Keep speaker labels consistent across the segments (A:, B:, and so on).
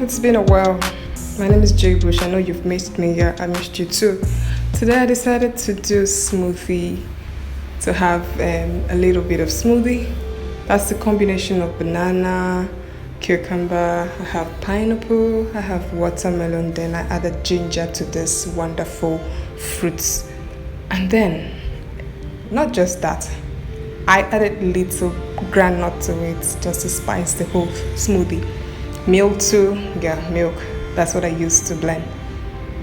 A: it's been a while. My name is Jay Bush. I know you've missed me. Yeah, I missed you too. Today I decided to do smoothie to have a little bit of smoothie. That's the combination of banana, cucumber, I have pineapple, I have watermelon, then I added ginger to this wonderful fruits. And then, not just that, I added little granite to it just to spice the whole smoothie. Milk too, yeah, milk. That's what I used to blend.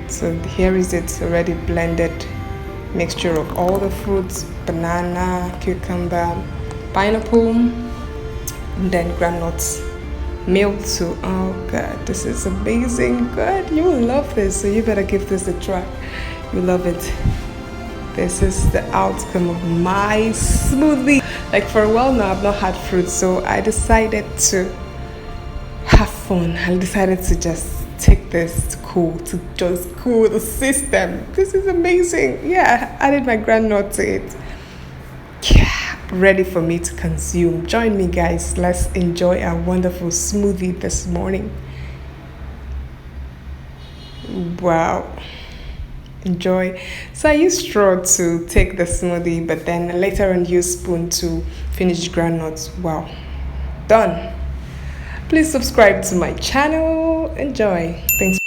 A: So here is it already blended mixture of all the fruits, banana, cucumber, pineapple, and then granules, milk too. Oh god, this is amazing. God, you will love this, so you better give this a try. You love it. This is the outcome of my smoothie. Like for a while now I've not had fruit, so I decided to have fun. I decided to just take this to just cool the system. This is amazing. Yeah, I added my granite to it. Yeah, ready for me to consume. Join me guys, let's enjoy our wonderful smoothie this morning. Wow, enjoy. So I use straw to take the smoothie, but then later on use spoon to finish granules. Wow, done. Please subscribe to my channel. Enjoy. Thanks.